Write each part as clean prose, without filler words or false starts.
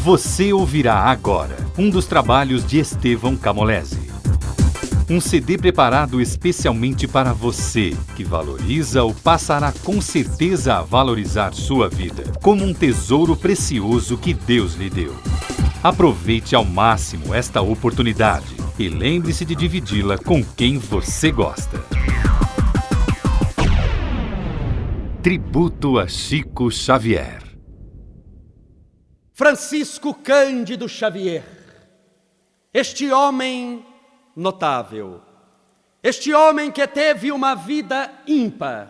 Você ouvirá agora um dos trabalhos de Estevão Camolese. Um CD preparado especialmente para você, que valoriza ou passará com certeza a valorizar sua vida, como um tesouro precioso que Deus lhe deu. Aproveite ao máximo esta oportunidade e lembre-se de dividi-la com quem você gosta. Tributo a Chico Xavier. Francisco Cândido Xavier, este homem notável, este homem que teve uma vida ímpar,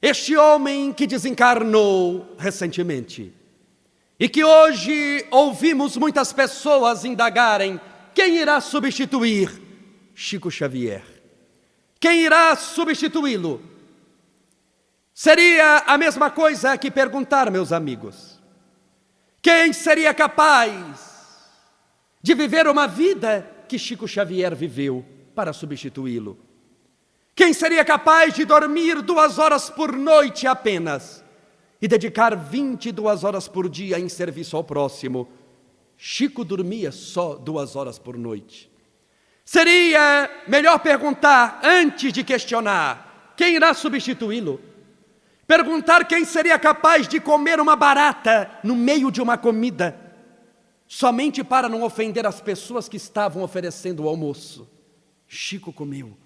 este homem que desencarnou recentemente e que hoje ouvimos muitas pessoas indagarem quem irá substituir Chico Xavier, quem irá substituí-lo. Seria a mesma coisa que perguntar, meus amigos, quem seria capaz de viver uma vida que Chico Xavier viveu para substituí-lo? Quem seria capaz de dormir 2 horas por noite apenas e dedicar 22 horas por dia em serviço ao próximo? Chico dormia só 2 horas por noite. Seria melhor perguntar, antes de questionar, quem irá substituí-lo? Perguntar quem seria capaz de comer uma barata no meio de uma comida, somente para não ofender as pessoas que estavam oferecendo o almoço. Chico comeu.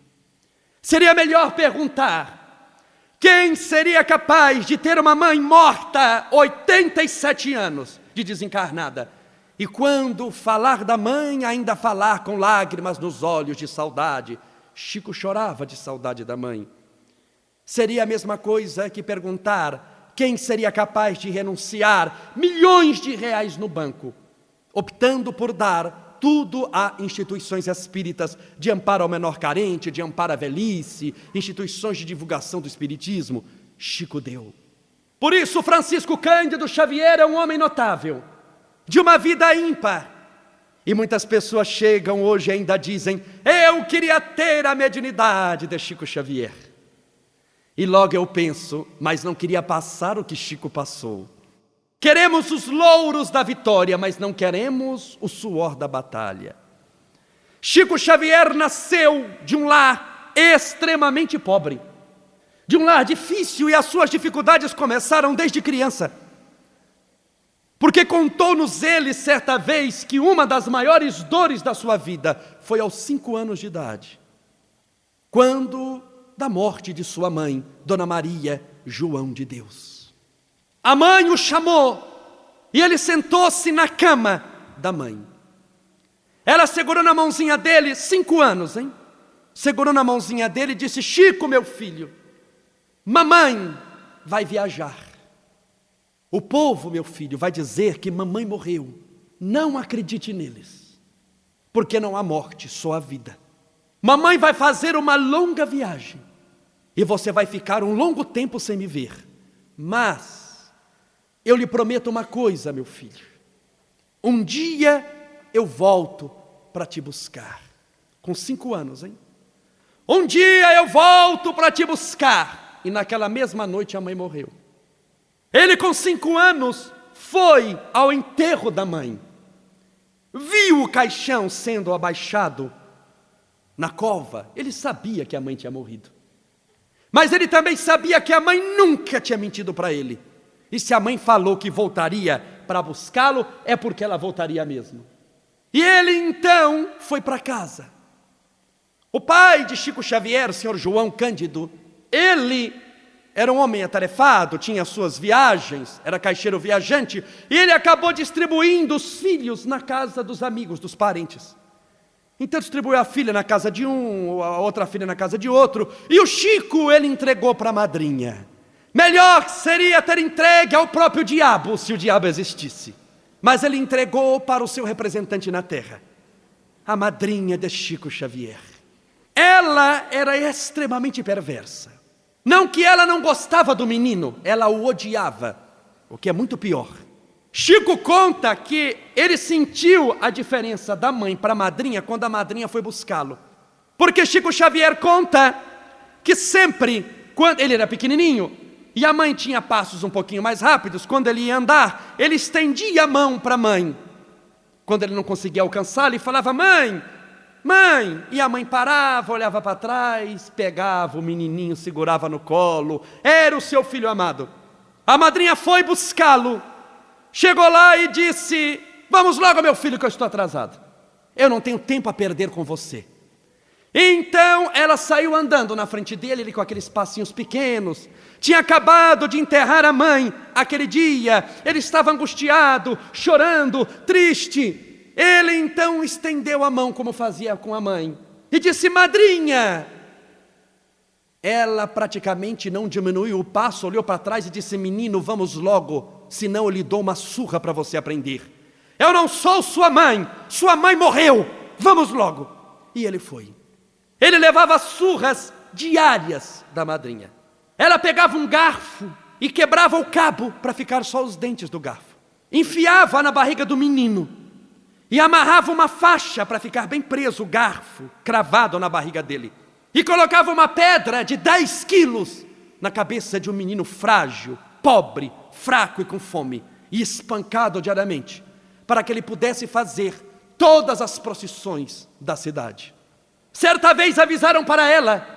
Seria melhor perguntar quem seria capaz de ter uma mãe morta, 87 anos de desencarnada, e quando falar da mãe, ainda falar com lágrimas nos olhos de saudade. Chico chorava de saudade da mãe. Seria a mesma coisa que perguntar quem seria capaz de renunciar milhões de reais no banco, optando por dar tudo a instituições espíritas de amparo ao menor carente, de amparo à velhice, instituições de divulgação do espiritismo. Chico deu. Por isso, Francisco Cândido Xavier é um homem notável, de uma vida ímpar. E muitas pessoas chegam hoje e ainda dizem: eu queria ter a mediunidade de Chico Xavier. E logo eu penso, mas não queria passar o que Chico passou. Queremos os louros da vitória, mas não queremos o suor da batalha. Chico Xavier nasceu de um lar extremamente pobre, de um lar difícil, e as suas dificuldades começaram desde criança. Porque contou-nos ele certa vez que uma das maiores dores da sua vida foi aos 5 anos de idade, quando da morte de sua mãe, Dona Maria João de Deus. A mãe o chamou e ele sentou-se na cama da mãe. Ela segurou na mãozinha dele, 5 anos, hein? Segurou na mãozinha dele e disse: Chico, meu filho, mamãe vai viajar. O povo, meu filho, vai dizer que mamãe morreu. Não acredite neles, porque não há morte, só há vida. Mamãe vai fazer uma longa viagem e você vai ficar um longo tempo sem me ver. Mas eu lhe prometo uma coisa, meu filho. Um dia eu volto para te buscar. Com 5 anos, hein? Um dia eu volto para te buscar. E naquela mesma noite a mãe morreu. Ele, com 5 anos, foi ao enterro da mãe. Viu o caixão sendo abaixado na cova. Ele sabia que a mãe tinha morrido. Mas ele também sabia que a mãe nunca tinha mentido para ele. E se a mãe falou que voltaria para buscá-lo, é porque ela voltaria mesmo. E ele então foi para casa. O pai de Chico Xavier, o senhor João Cândido, ele era um homem atarefado, tinha suas viagens, era caixeiro viajante, e ele acabou distribuindo os filhos na casa dos amigos, dos parentes. Então distribuiu a filha na casa de um, a outra filha na casa de outro, e o Chico ele entregou para a madrinha. Melhor seria ter entregue ao próprio diabo, se o diabo existisse. Mas ele entregou para o seu representante na terra, a madrinha de Chico Xavier. Ela era extremamente perversa. Não que ela não gostava do menino, ela o odiava, o que é muito pior. Chico conta que ele sentiu a diferença da mãe para a madrinha quando a madrinha foi buscá-lo. Porque Chico Xavier conta que sempre, quando ele era pequenininho, E a mãe tinha passos um pouquinho mais rápidos. Quando ele ia andar, ele estendia a mão para a mãe. Quando ele não conseguia alcançá-la, ele falava: mãe, mãe. E a mãe parava, olhava para trás, pegava o menininho, segurava no colo. Era o seu filho amado. A madrinha foi buscá-lo. Chegou lá e disse: vamos logo, meu filho, que eu estou atrasado. Eu não tenho tempo a perder com você. Então ela saiu andando na frente dele, ele com aqueles passinhos pequenos. Tinha acabado de enterrar a mãe aquele dia. Ele estava angustiado, chorando, triste. Ele então estendeu a mão como fazia com a mãe e disse: madrinha. Ela praticamente não diminuiu o passo, olhou para trás e disse: menino, vamos logo, senão eu lhe dou uma surra para você aprender. Eu não sou sua mãe morreu, vamos logo. E ele foi. Ele levava surras diárias da madrinha. Ela pegava um garfo e quebrava o cabo para ficar só os dentes do garfo. Enfiava na barriga do menino e amarrava uma faixa para ficar bem preso o garfo, cravado na barriga dele. E colocava uma pedra de 10 quilos na cabeça de um menino frágil, pobre, fraco e com fome, e espancado diariamente, para que ele pudesse fazer todas as procissões da cidade. Certa vez avisaram para ela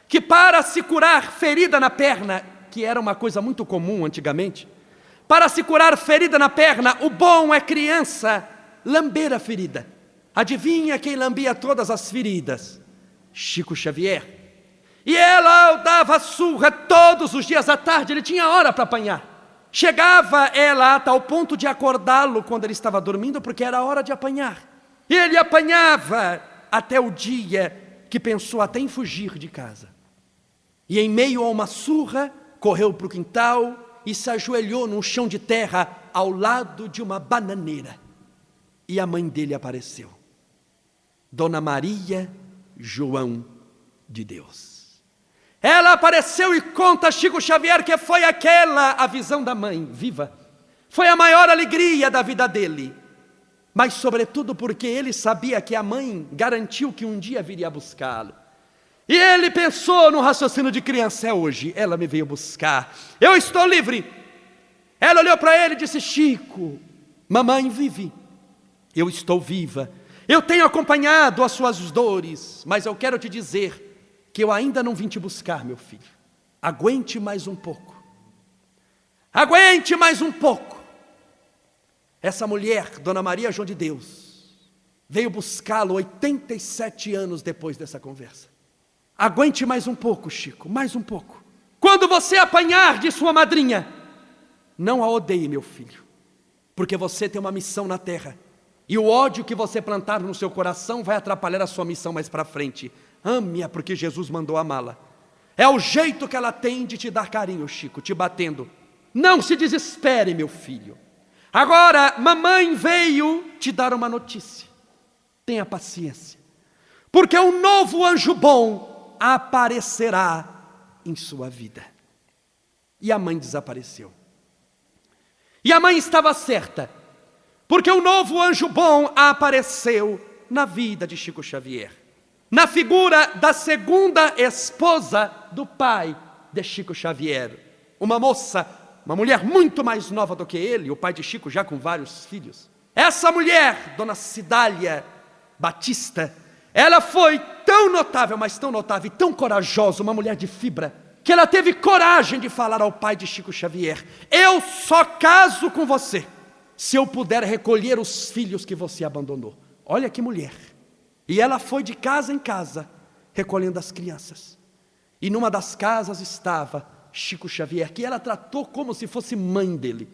que para se curar ferida na perna, que era uma coisa muito comum antigamente, para se curar ferida na perna, o bom é criança lamber a ferida. Adivinha quem lambia todas as feridas? Chico Xavier. E ela o dava surra todos os dias à tarde, ele tinha hora para apanhar. Chegava ela a tal ponto de acordá-lo quando ele estava dormindo, porque era hora de apanhar. E ele apanhava até o dia que pensou até em fugir de casa. E em meio a uma surra, correu para o quintal e se ajoelhou num chão de terra ao lado de uma bananeira. E a mãe dele apareceu. Dona Maria João de Deus. Ela apareceu e conta a Chico Xavier que foi aquela a visão da mãe viva. Foi a maior alegria da vida dele. Mas sobretudo porque ele sabia que a mãe garantiu que um dia viria buscá-lo. E ele pensou no raciocínio de criança: é hoje, ela me veio buscar, eu estou livre. Ela olhou para ele e disse: Chico, mamãe vive, eu estou viva, eu tenho acompanhado as suas dores, mas eu quero te dizer que eu ainda não vim te buscar, meu filho. Aguente mais um pouco. Aguente mais um pouco. Essa mulher, Dona Maria João de Deus, veio buscá-lo 87 anos depois dessa conversa. Aguente mais um pouco, Chico, mais um pouco. Quando você apanhar de sua madrinha, não a odeie, meu filho, porque você tem uma missão na terra. E o ódio que você plantar no seu coração vai atrapalhar a sua missão mais para frente. Ame-a porque Jesus mandou amá-la. É o jeito que ela tem de te dar carinho, Chico, te batendo. Não se desespere, meu filho. Agora, mamãe veio te dar uma notícia. Tenha paciência, porque um novo anjo bom aparecerá em sua vida. E a mãe desapareceu. E a mãe estava certa, porque o novo anjo bom apareceu na vida de Chico Xavier, na figura da segunda esposa do pai de Chico Xavier, uma moça, uma mulher muito mais nova do que ele, o pai de Chico já com vários filhos. Essa mulher, Dona Cidália Batista, ela foi tão notável, mas tão notável e tão corajosa, uma mulher de fibra, que ela teve coragem de falar ao pai de Chico Xavier: eu só caso com você se eu puder recolher os filhos que você abandonou. Olha que mulher. E ela foi de casa em casa, recolhendo as crianças. E numa das casas estava Chico Xavier, que ela tratou como se fosse mãe dele.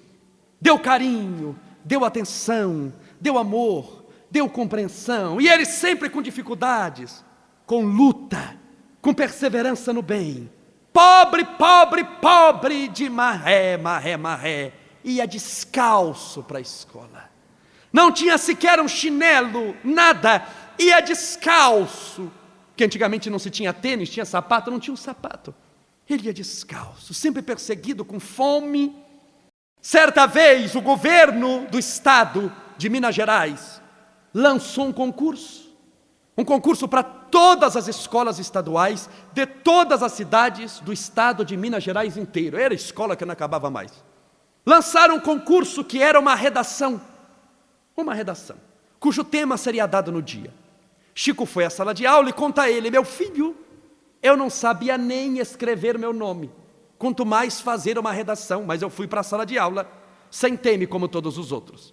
Deu carinho, deu atenção, deu amor, deu compreensão. E ele sempre com dificuldades, com luta, com perseverança no bem. Pobre, pobre, pobre de maré, maré, maré. Ia descalço para a escola. Não tinha sequer um chinelo, nada. Ia descalço. Porque antigamente não se tinha tênis, tinha sapato, não tinha um sapato. Ele ia descalço, sempre perseguido, com fome. Certa vez, o governo do estado de Minas Gerais lançou um concurso para todas as escolas estaduais de todas as cidades do estado de Minas Gerais inteiro. Era escola que não acabava mais. Lançaram um concurso que era uma redação, cujo tema seria dado no dia. Chico foi à sala de aula e conta a ele: meu filho, eu não sabia nem escrever meu nome, quanto mais fazer uma redação, mas eu fui para a sala de aula, sentei-me como todos os outros.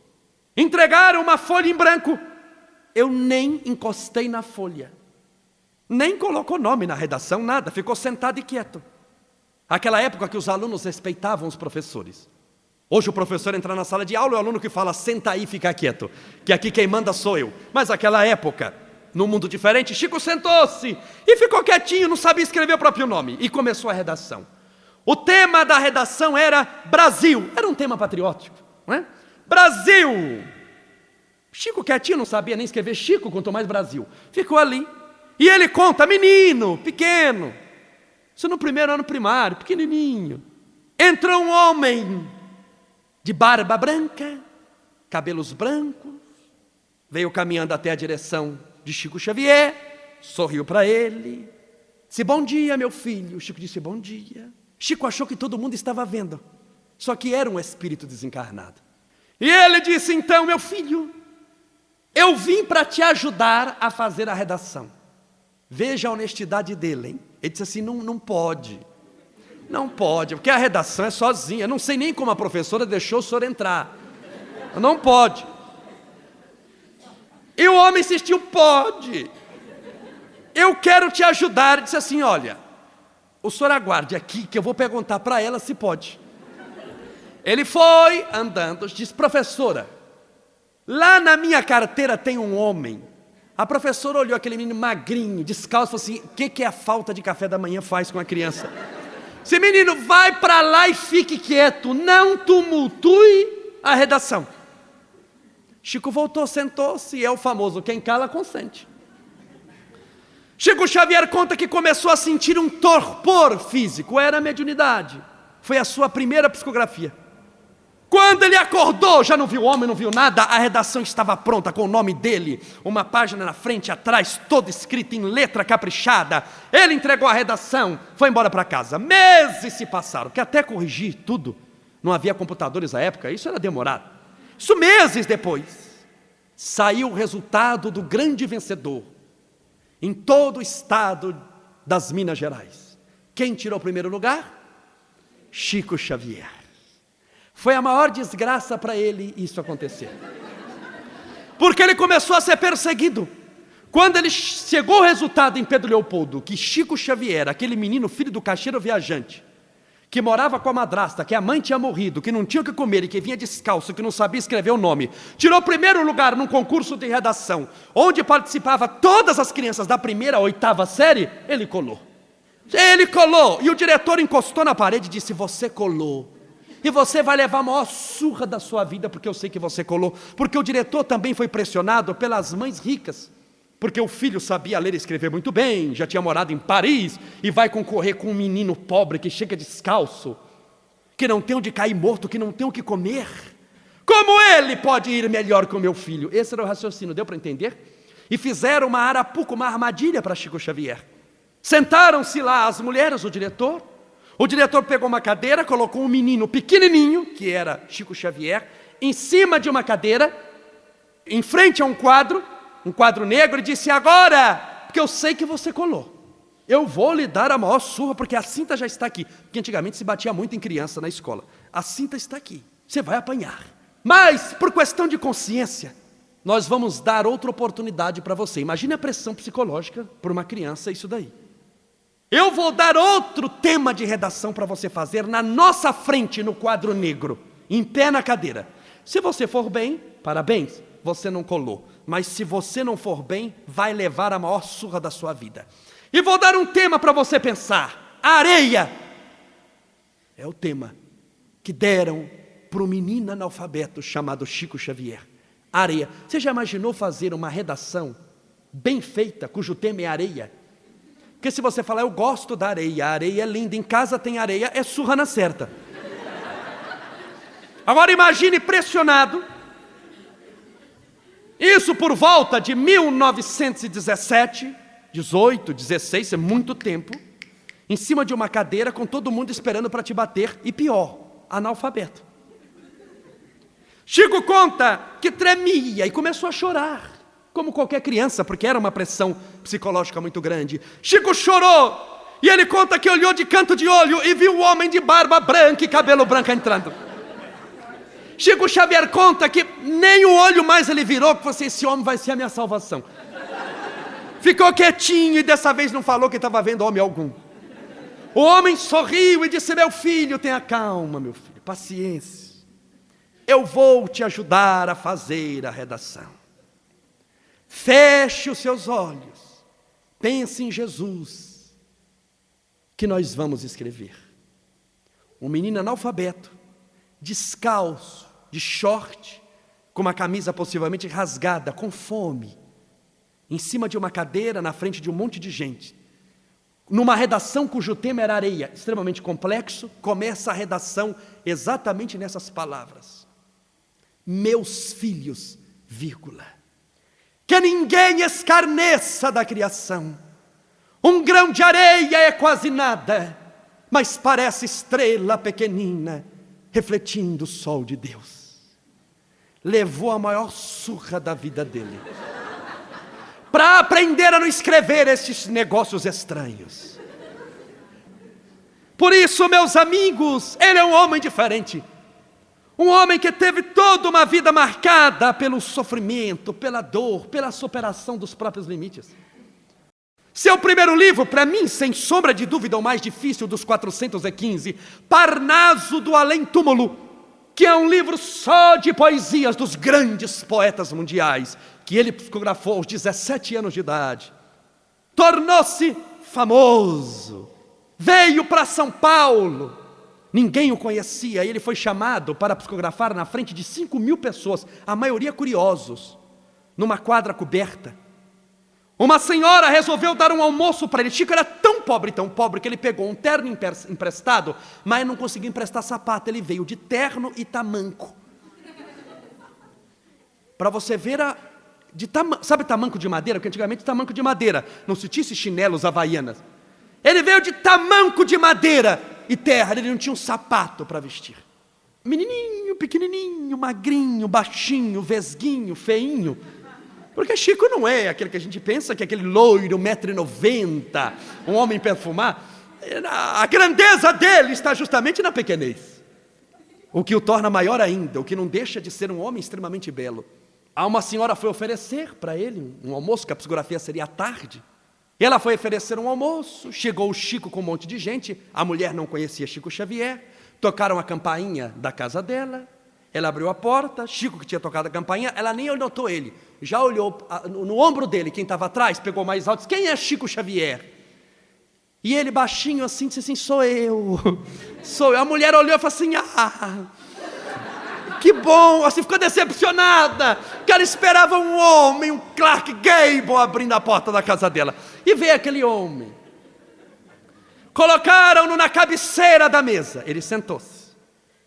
Entregaram uma folha em branco, eu nem encostei na folha, nem colocou nome na redação, nada, ficou sentado e quieto. Aquela época que os alunos respeitavam os professores. Hoje o professor entra na sala de aula e o aluno que fala: senta aí e fica quieto, que aqui quem manda sou eu. Mas naquela época, num mundo diferente, Chico sentou-se e ficou quietinho, não sabia escrever o próprio nome, e começou a redação. O tema da redação era Brasil, era um tema patriótico, não é? Brasil! Chico quietinho, não sabia nem escrever Chico, quanto mais Brasil. Ficou ali, e ele conta: menino, pequeno, isso no primeiro ano primário, pequenininho, entrou um homem de barba branca, cabelos brancos, veio caminhando até a direção de Chico Xavier, sorriu para ele, disse: bom dia, meu filho. Chico disse: bom dia. Chico achou que todo mundo estava vendo, só que era um espírito desencarnado. E ele disse: então, meu filho, eu vim para te ajudar a fazer a redação. Veja a honestidade dele, hein? Ele disse assim: não pode. Não pode, porque a redação é sozinha. Eu não sei nem como a professora deixou o senhor entrar. Não pode. E o homem insistiu: pode. Eu quero te ajudar. Ele disse assim: olha, o senhor aguarde aqui que eu vou perguntar para ela se pode. Ele foi andando, disse: professora, lá na minha carteira tem um homem. A professora olhou aquele menino magrinho, descalço, e falou assim: o que a falta de café da manhã faz com a criança? Esse menino, vai para lá e fique quieto, não tumultue a redação. Chico voltou, sentou-se, e é o famoso: quem cala consente. Chico Xavier conta que começou a sentir um torpor físico, era a mediunidade. Foi a sua primeira psicografia. Quando ele acordou, já não viu homem, não viu nada, a redação estava pronta com o nome dele, uma página na frente e atrás, toda escrita em letra caprichada. Ele entregou a redação, foi embora para casa. Meses se passaram, que até corrigir tudo, não havia computadores à época, isso era demorado. Isso meses depois, saiu o resultado do grande vencedor, em todo o estado das Minas Gerais. Quem tirou o primeiro lugar? Chico Xavier. Foi a maior desgraça para ele isso acontecer, porque ele começou a ser perseguido. Quando ele chegou o resultado em Pedro Leopoldo, que Chico Xavier, aquele menino filho do caixeiro viajante, que morava com a madrasta, que a mãe tinha morrido, que não tinha o que comer e que vinha descalço, que não sabia escrever o nome, tirou o primeiro lugar num concurso de redação, onde participava todas as crianças da primeira à oitava série, ele colou. Ele colou, e o diretor encostou na parede e disse: você colou. E você vai levar a maior surra da sua vida, porque eu sei que você colou. Porque o diretor também foi pressionado pelas mães ricas, porque o filho sabia ler e escrever muito bem, já tinha morado em Paris, e vai concorrer com um menino pobre que chega descalço, que não tem onde cair morto, que não tem o que comer. Como ele pode ir melhor que o meu filho? Esse era o raciocínio, deu para entender? E fizeram uma arapuca, uma armadilha para Chico Xavier. Sentaram-se lá as mulheres, o diretor pegou uma cadeira, colocou um menino pequenininho, que era Chico Xavier, em cima de uma cadeira, em frente a um quadro negro, e disse: agora, porque eu sei que você colou, eu vou lhe dar a maior surra, porque a cinta já está aqui. Porque antigamente se batia muito em criança na escola. A cinta está aqui, você vai apanhar. Mas, por questão de consciência, nós vamos dar outra oportunidade para você. Imagine a pressão psicológica por uma criança, isso daí. Eu vou dar outro tema de redação para você fazer na nossa frente, no quadro negro, em pé na cadeira. Se você for bem, parabéns, você não colou. Mas se você não for bem, vai levar a maior surra da sua vida. E vou dar um tema para você pensar: areia. É o tema que deram para um menino analfabeto chamado Chico Xavier. Areia. Você já imaginou fazer uma redação bem feita, cujo tema é areia? Porque se você falar: eu gosto da areia, a areia é linda, em casa tem areia, é surra na certa. Agora imagine pressionado, isso por volta de 1917, 18, 16, é muito tempo, em cima de uma cadeira com todo mundo esperando para te bater, e pior, analfabeto. Chico conta que tremia e começou a chorar, como qualquer criança, porque era uma pressão psicológica muito grande. Chico chorou, e ele conta que olhou de canto de olho e viu o homem de barba branca e cabelo branco entrando. Chico Xavier conta que nem o olho mais ele virou, que você, esse homem vai ser a minha salvação. Ficou quietinho e dessa vez não falou que estava vendo homem algum. O homem sorriu e disse: meu filho, tenha calma, meu filho, paciência. Eu vou te ajudar a fazer a redação. Feche os seus olhos, pense em Jesus, que nós vamos escrever. Um menino analfabeto, descalço, de short, com uma camisa possivelmente rasgada, com fome, em cima de uma cadeira, na frente de um monte de gente, numa redação cujo tema era areia, extremamente complexo, começa a redação exatamente nessas palavras: meus filhos, vírgula, que ninguém escarneça da criação, um grão de areia é quase nada, mas parece estrela pequenina, refletindo o sol de Deus. Levou a maior surra da vida dele, para aprender a não escrever esses negócios estranhos. Por isso, meus amigos, ele é um homem diferente. Um homem que teve toda uma vida marcada pelo sofrimento, pela dor, pela superação dos próprios limites. Seu primeiro livro, para mim, sem sombra de dúvida, o mais difícil dos 415, Parnaso do Além-Túmulo, que é um livro só de poesias dos grandes poetas mundiais, que ele psicografou aos 17 anos de idade. Tornou-se famoso, veio para São Paulo, ninguém o conhecia, ele foi chamado para psicografar na frente de 5.000 pessoas, a maioria curiosos, numa quadra coberta. Uma senhora resolveu dar um almoço para ele. Chico era tão pobre, que ele pegou um terno emprestado, mas não conseguiu emprestar sapato, ele veio de terno e tamanco. Para você ver, sabe tamanco de madeira? Porque antigamente tamanco de madeira, não se tinha esses chinelos havaianas. Ele veio de tamanco de madeira e terra, ele não tinha um sapato para vestir. Menininho, pequenininho, magrinho, baixinho, vesguinho, feinho. Porque Chico não é aquele que a gente pensa, que é aquele loiro, 1,90 m, um homem perfumado. A grandeza dele está justamente na pequenez. O que o torna maior ainda, o que não deixa de ser um homem extremamente belo. Uma senhora foi oferecer para ele um almoço, que a psicografia seria à tarde. E ela foi oferecer um almoço, chegou o Chico com um monte de gente, a mulher não conhecia Chico Xavier, tocaram a campainha da casa dela, ela abriu a porta, Chico, que tinha tocado a campainha, ela nem notou ele, já olhou no ombro dele, quem estava atrás, pegou mais alto, disse: quem é Chico Xavier? E ele baixinho assim, disse assim: sou eu. A mulher olhou e falou assim: que bom, assim, ficou decepcionada, que ela esperava um homem, um Clark Gable abrindo a porta da casa dela, e veio aquele homem, colocaram-no na cabeceira da mesa, ele sentou-se,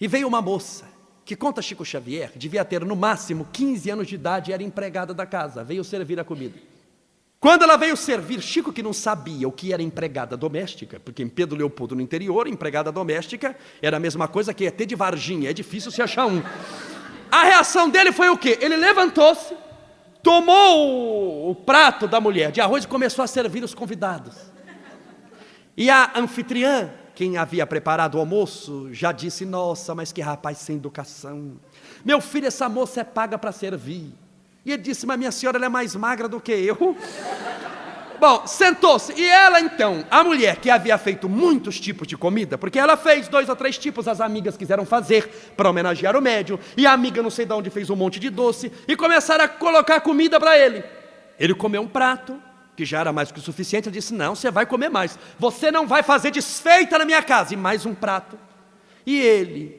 e veio uma moça, que conta Chico Xavier, devia ter no máximo 15 anos de idade, era empregada da casa, veio servir a comida. Quando ela veio servir, Chico, que não sabia o que era empregada doméstica, porque em Pedro Leopoldo, no interior, empregada doméstica era a mesma coisa que ET de Varginha, é difícil se achar um. A reação dele foi o quê? Ele levantou-se, tomou o prato da mulher de arroz e começou a servir os convidados. E a anfitriã, quem havia preparado o almoço, já disse: nossa, mas que rapaz sem educação. Meu filho, essa moça é paga para servir. E ele disse: mas minha senhora, ela é mais magra do que eu. Bom, sentou-se, e ela então, a mulher que havia feito muitos tipos de comida, porque ela fez 2 ou 3 tipos, as amigas quiseram fazer, para homenagear o médium, e a amiga não sei de onde fez um monte de doce, e começaram a colocar comida para ele. Ele comeu um prato, que já era mais do que o suficiente, ele disse: não, você vai comer mais, você não vai fazer desfeita na minha casa, e mais um prato. E ele,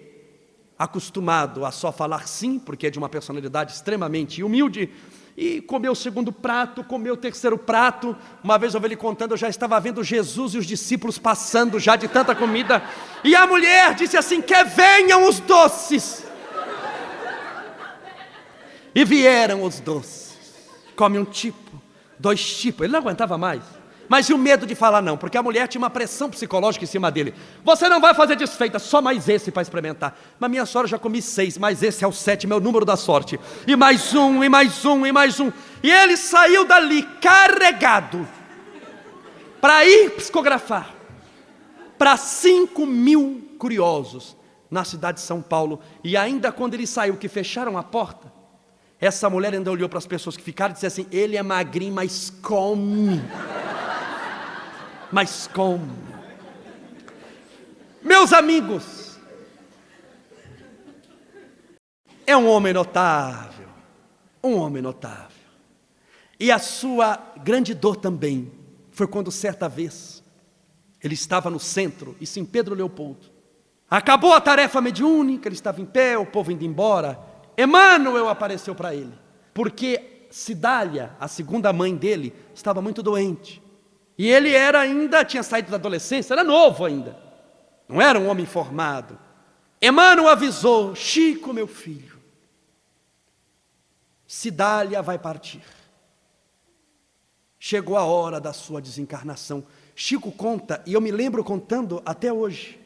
acostumado a só falar sim, porque é de uma personalidade extremamente humilde, e comeu o segundo prato, comeu o terceiro prato. Uma vez eu vi ele contando, eu já estava vendo Jesus e os discípulos passando já de tanta comida, e a mulher disse assim: que venham os doces. E vieram os doces, come um tipo, 2 tipos, ele não aguentava mais. Mas e o medo de falar não? Porque a mulher tinha uma pressão psicológica em cima dele. Você não vai fazer desfeita, só mais esse para experimentar. Mas minha senhora, já comi 6, mas esse é o 7º, é o número da sorte. E mais um, e mais um, e mais um. E ele saiu dali carregado para ir psicografar para 5.000 curiosos na cidade de São Paulo. E ainda quando ele saiu, que fecharam a porta, essa mulher ainda olhou para as pessoas que ficaram e disse assim: ele é magrinho, mas come. Mas come. Meus amigos, é um homem notável. Um homem notável. E a sua grande dor também foi quando certa vez ele estava no centro, isso em Pedro Leopoldo. Acabou a tarefa mediúnica, ele estava em pé, o povo indo embora. Emmanuel apareceu para ele, porque Cidália, a segunda mãe dele, estava muito doente. E ele tinha saído da adolescência, era novo ainda. Não era um homem formado. Emmanuel avisou: Chico, meu filho, Cidália vai partir. Chegou a hora da sua desencarnação. Chico conta, e eu me lembro contando até hoje,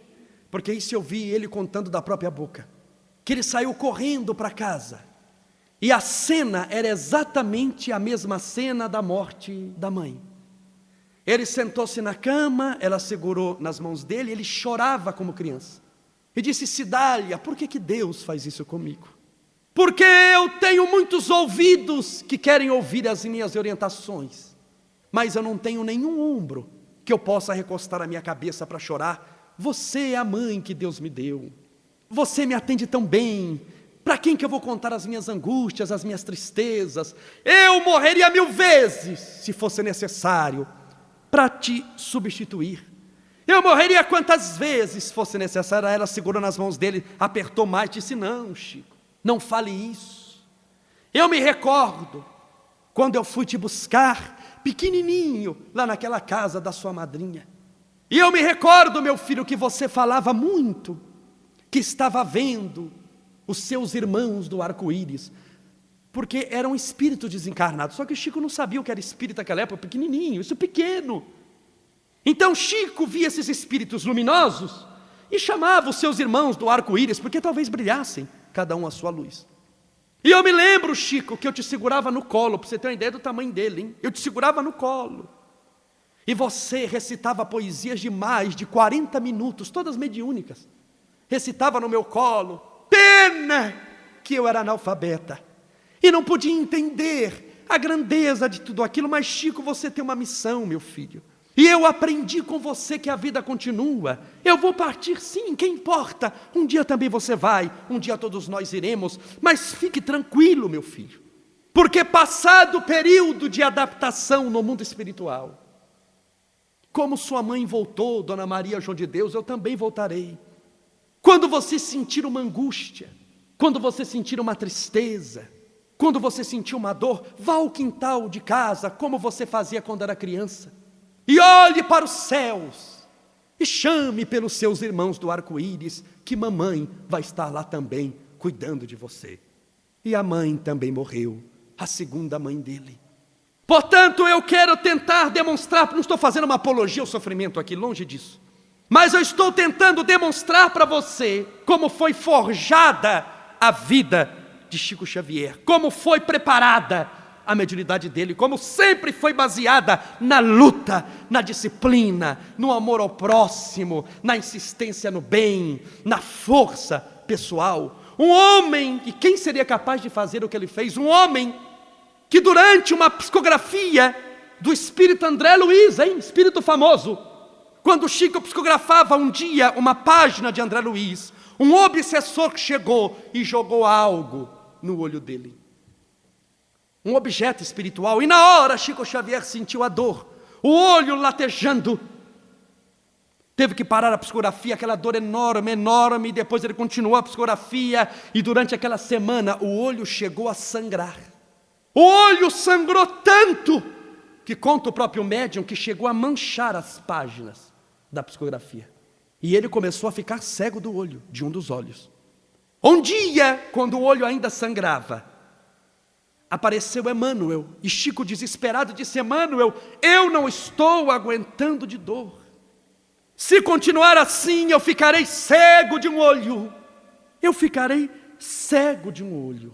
porque isso eu vi ele contando da própria boca, que ele saiu correndo para casa, e a cena era exatamente a mesma cena da morte da mãe. Ele sentou-se na cama, ela segurou nas mãos dele, ele chorava como criança, e disse: Cidália, por que Deus faz isso comigo? Porque eu tenho muitos ouvidos que querem ouvir as minhas orientações, mas eu não tenho nenhum ombro que eu possa recostar a minha cabeça para chorar. Você é a mãe que Deus me deu. Você me atende tão bem. Para quem que eu vou contar as minhas angústias, as minhas tristezas? Eu morreria 1000 vezes, se fosse necessário, para te substituir. Eu morreria quantas vezes fosse necessário. Ela segurou nas mãos dele, apertou mais, disse: não, Chico, não fale isso. Eu me recordo quando eu fui te buscar pequenininho, lá naquela casa da sua madrinha. E eu me recordo, meu filho, que você falava muito, que estava vendo os seus irmãos do arco-íris, porque eram espíritos desencarnados. Só que o Chico não sabia o que era espírito naquela época, pequenininho, isso pequeno. Então Chico via esses espíritos luminosos e chamava os seus irmãos do arco-íris, porque talvez brilhassem, cada um a sua luz. E eu me lembro, Chico, que eu te segurava no colo, para você ter uma ideia do tamanho dele, hein? Eu te segurava no colo. E você recitava poesias de mais de 40 minutos, todas mediúnicas. Recitava no meu colo. Pena que eu era analfabeta e não podia entender a grandeza de tudo aquilo. Mas, Chico, você tem uma missão, meu filho. E eu aprendi com você que a vida continua. Eu vou partir sim, quem importa? Um dia também você vai, um dia todos nós iremos. Mas fique tranquilo, meu filho, porque passado o período de adaptação no mundo espiritual, como sua mãe voltou, Dona Maria João de Deus, eu também voltarei. Quando você sentir uma angústia, quando você sentir uma tristeza, quando você sentir uma dor, vá ao quintal de casa, como você fazia quando era criança, e olhe para os céus, e chame pelos seus irmãos do arco-íris, que mamãe vai estar lá também, cuidando de você. E a mãe também morreu, a segunda mãe dele. Portanto, eu quero tentar demonstrar, não estou fazendo uma apologia ao sofrimento aqui, longe disso, mas eu estou tentando demonstrar para você como foi forjada a vida de Chico Xavier, como foi preparada a mediunidade dele, como sempre foi baseada na luta, na disciplina, no amor ao próximo, na insistência no bem, na força pessoal. Um homem, e quem seria capaz de fazer o que ele fez? Um homem que durante uma psicografia do espírito André Luiz, espírito famoso, quando Chico psicografava um dia uma página de André Luiz, um obsessor chegou e jogou algo no olho dele, um objeto espiritual, e na hora Chico Xavier sentiu a dor, o olho latejando, teve que parar a psicografia, aquela dor enorme, e depois ele continuou a psicografia, e durante aquela semana o olho chegou a sangrar. O olho sangrou tanto, que conta o próprio médium, que chegou a manchar as páginas da psicografia. E ele começou a ficar cego do olho, de um dos olhos. Um dia, quando o olho ainda sangrava, apareceu Emmanuel, e Chico, desesperado, disse: Emmanuel, eu não estou aguentando de dor. Se continuar assim, eu ficarei cego de um olho. Eu ficarei cego de um olho.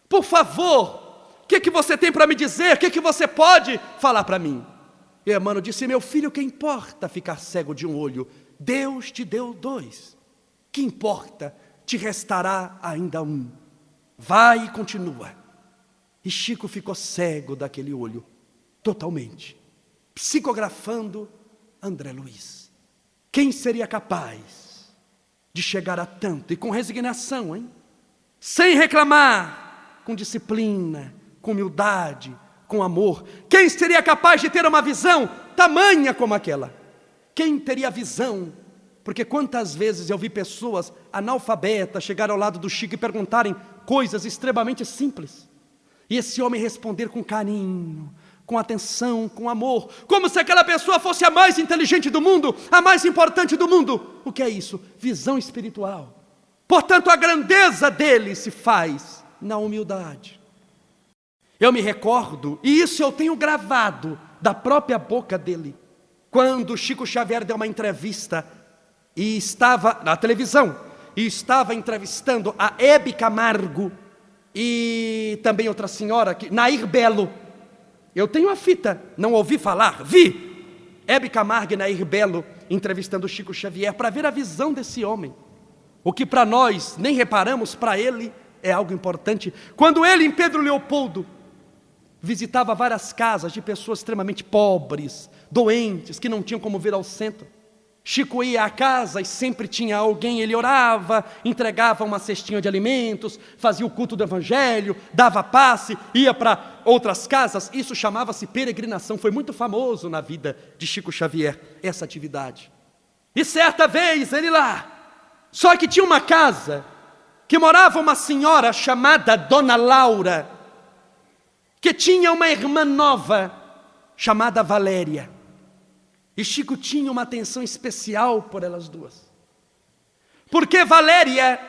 Por favor, o que você tem para me dizer? O que você pode falar para mim? E Emmanuel disse: meu filho, que importa ficar cego de um olho? Deus te deu 2. Que importa? Te restará ainda 1. Vai e continua. E Chico ficou cego daquele olho, totalmente, psicografando André Luiz. Quem seria capaz de chegar a tanto? E com resignação, hein? Sem reclamar, com disciplina, com humildade, com amor. Quem seria capaz de ter uma visão tamanha como aquela? Quem teria visão? Porque quantas vezes eu vi pessoas analfabetas chegar ao lado do Chico e perguntarem coisas extremamente simples. E esse homem responder com carinho, com atenção, com amor, como se aquela pessoa fosse a mais inteligente do mundo, a mais importante do mundo. O que é isso? Visão espiritual. Portanto, a grandeza dele se faz na humildade. Eu me recordo, e isso eu tenho gravado da própria boca dele, quando Chico Xavier deu uma entrevista e estava na televisão, e estava entrevistando a Hebe Camargo e também outra senhora, Nair Belo. Eu tenho a fita, não ouvi falar, vi Hebe Camargo e Nair Belo entrevistando Chico Xavier para ver a visão desse homem. O que para nós nem reparamos, para ele é algo importante. Quando ele, em Pedro Leopoldo, visitava várias casas de pessoas extremamente pobres, doentes, que não tinham como vir ao centro, Chico ia à casa e sempre tinha alguém, ele orava, entregava uma cestinha de alimentos, fazia o culto do evangelho, dava passe, ia para outras casas. Isso chamava-se peregrinação, foi muito famoso na vida de Chico Xavier, essa atividade. E certa vez ele lá, só que tinha uma casa, que morava uma senhora chamada Dona Laura, que tinha uma irmã nova, chamada Valéria. E Chico tinha uma atenção especial por elas duas. Porque Valéria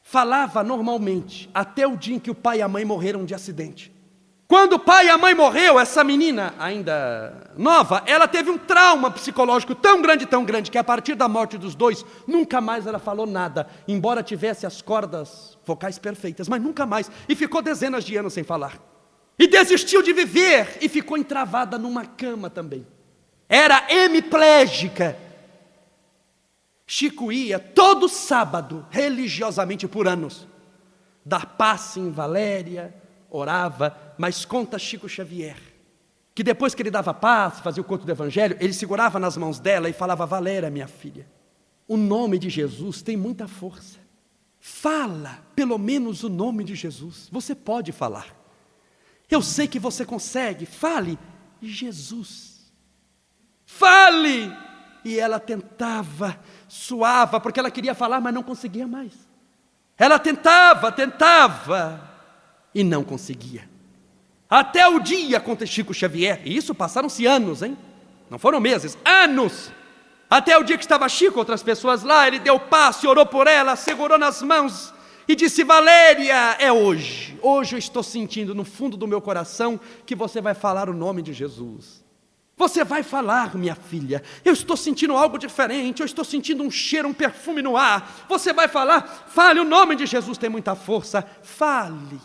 falava normalmente, até o dia em que o pai e a mãe morreram de acidente. Quando o pai e a mãe morreu, essa menina, ainda nova, ela teve um trauma psicológico tão grande, que a partir da morte dos dois, nunca mais ela falou nada, embora tivesse as cordas vocais perfeitas, mas nunca mais, e ficou dezenas de anos sem falar. E desistiu de viver, e ficou entravada numa cama também. Era hemiplégica. Chico ia todo sábado, religiosamente por anos, dar passe em Valéria, orava, mas conta Chico Xavier, que depois que ele dava passe, fazia o culto do evangelho, ele segurava nas mãos dela e falava: Valéria, minha filha, o nome de Jesus tem muita força. Fala pelo menos o nome de Jesus, você pode falar. Eu sei que você consegue, fale Jesus. Fale! E ela tentava, suava, porque ela queria falar, mas não conseguia mais. Ela tentava, e não conseguia. Até o dia, conta Chico Xavier, e isso passaram-se anos, hein? Não foram meses, anos. Até o dia que estava Chico, outras pessoas lá, ele deu passe, orou por ela, segurou nas mãos e disse: Valéria, é hoje. Hoje eu estou sentindo no fundo do meu coração que você vai falar o nome de Jesus. Você vai falar, minha filha. Eu estou sentindo algo diferente. Eu estou sentindo um cheiro, um perfume no ar. Você vai falar. Fale, o nome de Jesus tem muita força. Fale.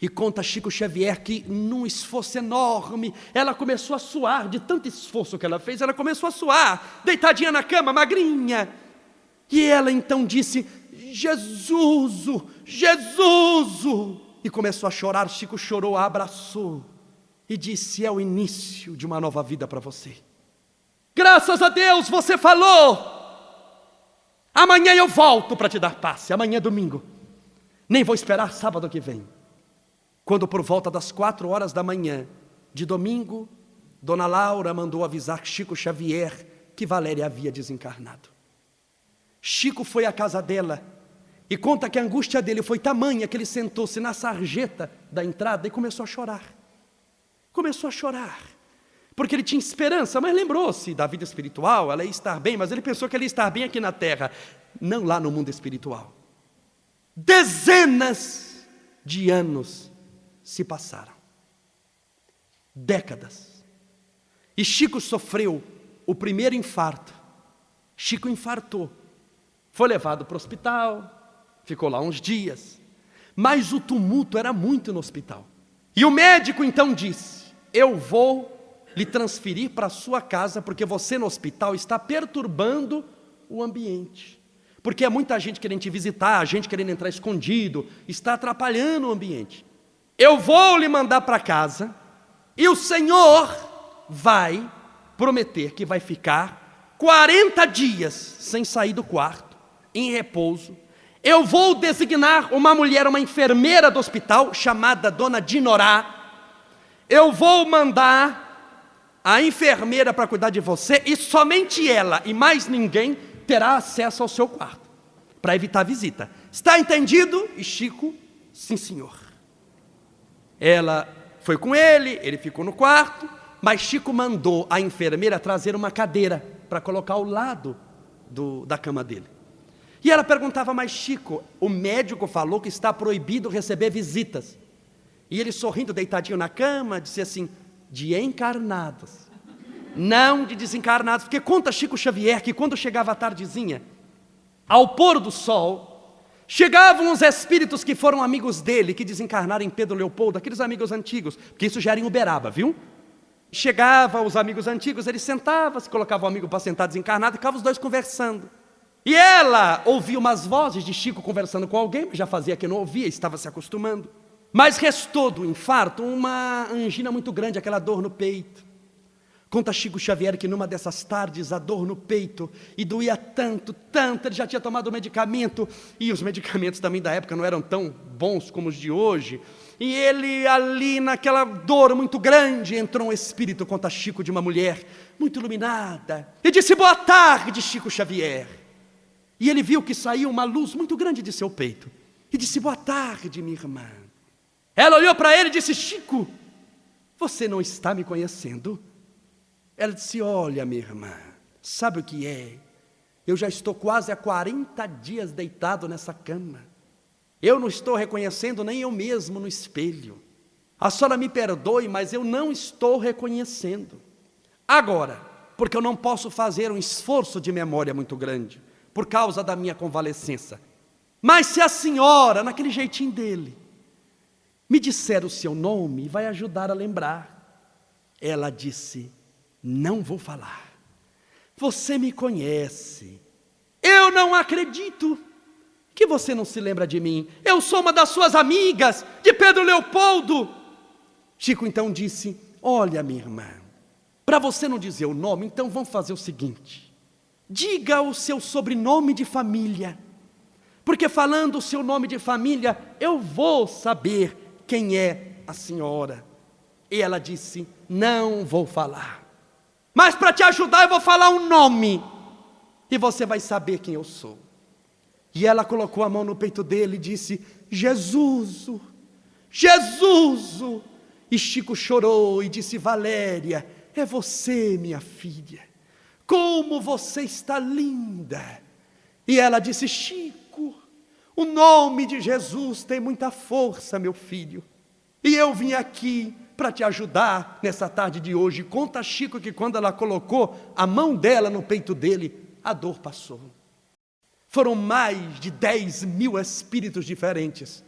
E conta Chico Xavier que num esforço enorme, ela começou a suar, de tanto esforço que ela fez, ela começou a suar, deitadinha na cama, magrinha. E ela então disse: Jesus, Jesus. E começou a chorar. Chico chorou, a abraçou e disse: é o início de uma nova vida para você. Graças a Deus você falou. Amanhã eu volto para te dar passe. Amanhã é domingo. Nem vou esperar sábado que vem. Quando por volta das 4 horas da manhã de domingo, Dona Laura mandou avisar Chico Xavier que Valéria havia desencarnado. Chico foi à casa dela e conta que a angústia dele foi tamanha que ele sentou-se na sarjeta da entrada e começou a chorar. Começou a chorar, porque ele tinha esperança, mas lembrou-se da vida espiritual, ela ia estar bem, mas ele pensou que ela ia estar bem aqui na terra, não lá no mundo espiritual. Dezenas de anos se passaram. Décadas. E Chico sofreu o primeiro infarto. Chico infartou. Foi levado para o hospital, ficou lá uns dias. Mas o tumulto era muito no hospital. E o médico então disse: eu vou lhe transferir para a sua casa, porque você no hospital está perturbando o ambiente. Porque é muita gente querendo te visitar, gente querendo entrar escondido, está atrapalhando o ambiente. Eu vou lhe mandar para casa, e o Senhor vai prometer que vai ficar 40 dias sem sair do quarto, em repouso. Eu vou designar uma mulher, uma enfermeira do hospital, chamada Dona Dinorá. Eu vou mandar a enfermeira para cuidar de você, e somente ela e mais ninguém terá acesso ao seu quarto, para evitar visita. Está entendido? E Chico, sim senhor. Ela foi com ele ficou no quarto, mas Chico mandou a enfermeira trazer uma cadeira para colocar ao lado da cama dele. E ela perguntava: mas Chico, o médico falou que está proibido receber visitas. E ele, sorrindo, deitadinho na cama, disse assim: de encarnados, não de desencarnados. Porque conta Chico Xavier que quando chegava a tardezinha, ao pôr do sol, chegavam os espíritos que foram amigos dele, que desencarnaram em Pedro Leopoldo, aqueles amigos antigos, porque isso já era em Uberaba, viu? Chegavam os amigos antigos, ele sentava, se colocava o amigo para sentar desencarnado, e ficavam os dois conversando. E ela ouvia umas vozes de Chico conversando com alguém, já fazia que não ouvia, estava se acostumando. Mas restou do infarto uma angina muito grande, aquela dor no peito. Conta Chico Xavier que numa dessas tardes, a dor no peito, e doía tanto, ele já tinha tomado medicamento, e os medicamentos também da época não eram tão bons como os de hoje. E ele ali naquela dor muito grande, entrou um espírito, conta Chico, de uma mulher muito iluminada, e disse: boa tarde, Chico Xavier. E ele viu que saía uma luz muito grande de seu peito, e disse: boa tarde, minha irmã. Ela olhou para ele e disse: Chico, você não está me conhecendo? Ela disse: olha, minha irmã, sabe o que é? Eu já estou quase há 40 dias deitado nessa cama. Eu não estou reconhecendo nem eu mesmo no espelho. A senhora me perdoe, mas eu não estou reconhecendo. Agora, porque eu não posso fazer um esforço de memória muito grande, por causa da minha convalescença. Mas se a senhora, naquele jeitinho dele, me disser o seu nome, vai ajudar a lembrar. Ela disse: não vou falar. Você me conhece. Eu não acredito que você não se lembra de mim. Eu sou uma das suas amigas, de Pedro Leopoldo. Chico então disse: olha, minha irmã, para você não dizer o nome, então vamos fazer o seguinte: diga o seu sobrenome de família, porque falando o seu nome de família, eu vou saber quem é a senhora. E ela disse: não vou falar, mas para te ajudar eu vou falar um nome, e você vai saber quem eu sou. E ela colocou a mão no peito dele e disse: Jesus, Jesus. E Chico chorou e disse: Valéria, é você, minha filha, como você está linda. E ela disse: Chico, o nome de Jesus tem muita força, meu filho, e eu vim aqui para te ajudar nessa tarde de hoje. Conta Chico que quando ela colocou a mão dela no peito dele, a dor passou. Foram mais de 10.000 espíritos diferentes,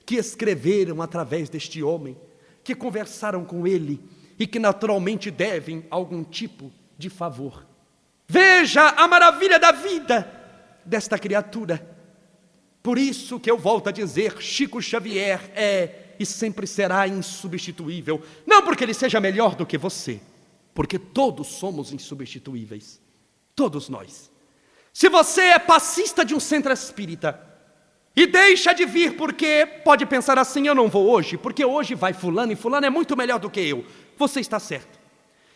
que escreveram através deste homem, que conversaram com ele e que naturalmente devem algum tipo de favor. Veja a maravilha da vida desta criatura. Por isso que eu volto a dizer, Chico Xavier é e sempre será insubstituível. Não porque ele seja melhor do que você, porque todos somos insubstituíveis, todos nós. Se você é passista de um centro espírita e deixa de vir porque pode pensar assim: eu não vou hoje, porque hoje vai fulano e fulano é muito melhor do que eu. Você está certo.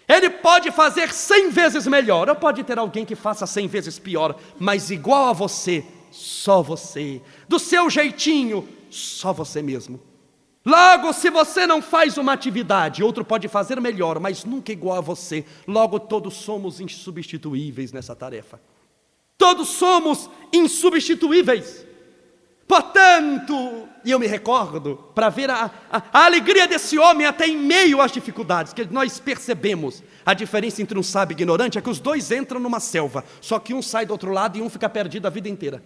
Ele pode fazer 100 vezes melhor, ou pode ter alguém que faça 100 vezes pior, mas igual a você, só você. Do seu jeitinho, só você mesmo. Logo, se você não faz uma atividade, outro pode fazer melhor, mas nunca igual a você. Logo, todos somos insubstituíveis nessa tarefa. Todos somos insubstituíveis. Portanto, e eu me recordo, para ver a alegria desse homem até em meio às dificuldades, que nós percebemos a diferença entre um sábio e ignorante, é que os dois entram numa selva, só que um sai do outro lado e um fica perdido a vida inteira.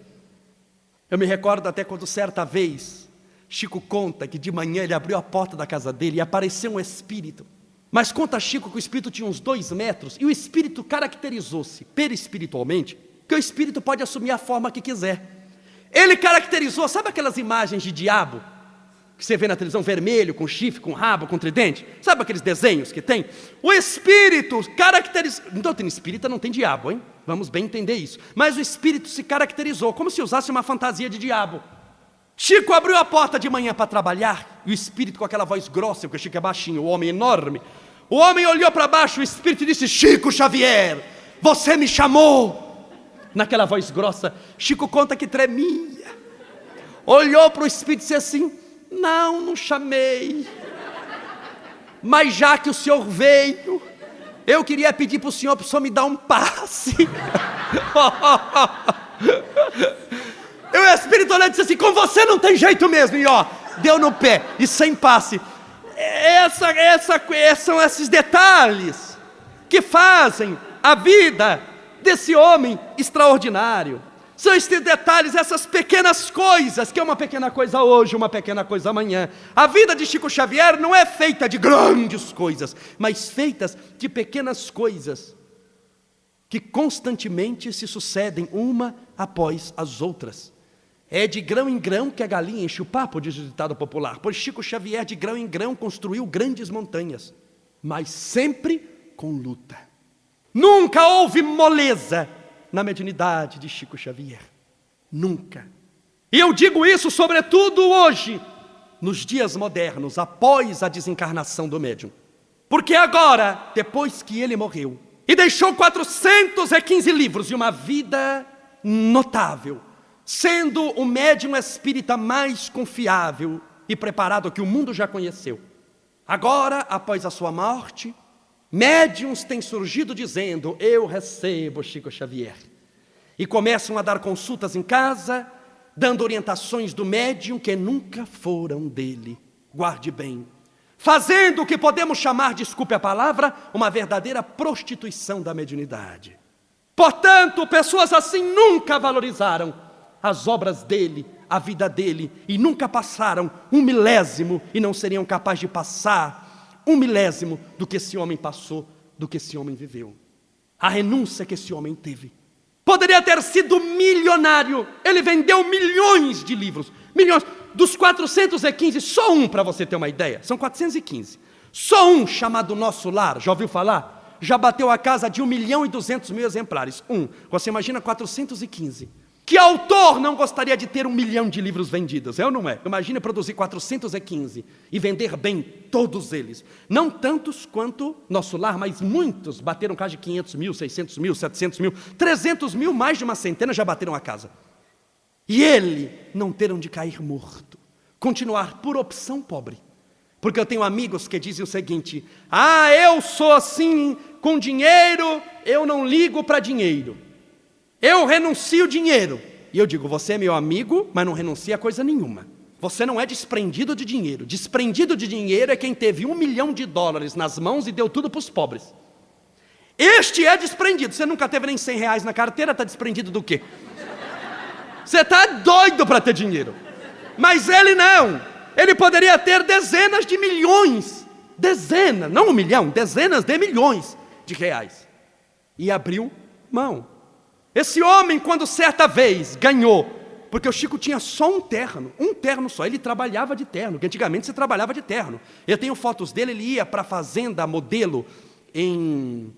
Eu me recordo até quando certa vez, Chico conta que de manhã ele abriu a porta da casa dele e apareceu um espírito. Mas conta Chico que o espírito tinha uns 2 metros e o espírito caracterizou-se perispiritualmente, que o espírito pode assumir a forma que quiser. Ele caracterizou, sabe aquelas imagens de diabo que você vê na televisão, vermelho, com chifre, com rabo, com tridente? Sabe aqueles desenhos que tem? O espírito caracterizou. Doutrina espírita não tem diabo, hein? Vamos bem entender isso. Mas o espírito se caracterizou, como se usasse uma fantasia de diabo. Chico abriu a porta de manhã para trabalhar, e o espírito com aquela voz grossa, porque o Chico é baixinho, o homem enorme. O homem olhou para baixo, o espírito disse: Chico Xavier, você me chamou. Naquela voz grossa, Chico conta que tremia. Olhou para o espírito e disse assim: não chamei. Mas já que o senhor veio, eu queria pedir para o senhor me dar um passe. E o espírito olhou e disse assim: com você não tem jeito mesmo. E ó, deu no pé, e sem passe. São esses detalhes que fazem a vida desse homem extraordinário. São esses detalhes, essas pequenas coisas, que é uma pequena coisa hoje, uma pequena coisa amanhã. A vida de Chico Xavier não é feita de grandes coisas, mas feitas de pequenas coisas, que constantemente se sucedem uma após as outras. É de grão em grão que a galinha enche o papo, diz o ditado popular, pois Chico Xavier de grão em grão construiu grandes montanhas, mas sempre com luta. Nunca houve moleza na mediunidade de Chico Xavier. Nunca. E eu digo isso sobretudo hoje, nos dias modernos, após a desencarnação do médium. Porque agora, depois que ele morreu, e deixou 415 livros e uma vida notável, sendo o médium espírita mais confiável e preparado que o mundo já conheceu. Agora, após a sua morte, médiuns têm surgido dizendo: eu recebo Chico Xavier. E começam a dar consultas em casa, dando orientações do médium que nunca foram dele. Guarde bem. Fazendo o que podemos chamar, desculpe a palavra, uma verdadeira prostituição da mediunidade. Portanto, pessoas assim nunca valorizaram as obras dele, a vida dele, e nunca passaram 1/1000, e não seriam capazes de passar 1/1000 do que esse homem passou, do que esse homem viveu. A renúncia que esse homem teve. Poderia ter sido milionário, ele vendeu milhões de livros, milhões. Dos 415, só um, para você ter uma ideia, são 415. Só um, chamado Nosso Lar, já ouviu falar? Já bateu a casa de 1.200.000 exemplares. Você imagina 415. Que autor não gostaria de ter 1 milhão de livros vendidos? É ou não é? Imagina produzir 415 e vender bem todos eles. Não tantos quanto Nosso Lar, mas muitos bateram casa de 500 mil, 600 mil, 700 mil, 300 mil, mais de uma centena já bateram a casa. E ele não ter onde cair morto. Continuar por opção pobre. Porque eu tenho amigos que dizem o seguinte: eu sou assim, com dinheiro, eu não ligo para dinheiro. Eu renuncio dinheiro. E eu digo: você é meu amigo, mas não renuncia a coisa nenhuma. Você não é desprendido de dinheiro. Desprendido de dinheiro é quem teve $1 milhão nas mãos e deu tudo para os pobres. Este é desprendido. Você nunca teve nem R$100 na carteira, está desprendido do quê? Você está doido para ter dinheiro. Mas ele não. Ele poderia ter dezenas de milhões. Dezenas, não 1 milhão, dezenas de milhões de reais. E abriu mão. Esse homem, quando certa vez ganhou, porque o Chico tinha só um terno só, ele trabalhava de terno, porque antigamente você trabalhava de terno. Eu tenho fotos dele, ele ia para a fazenda modelo em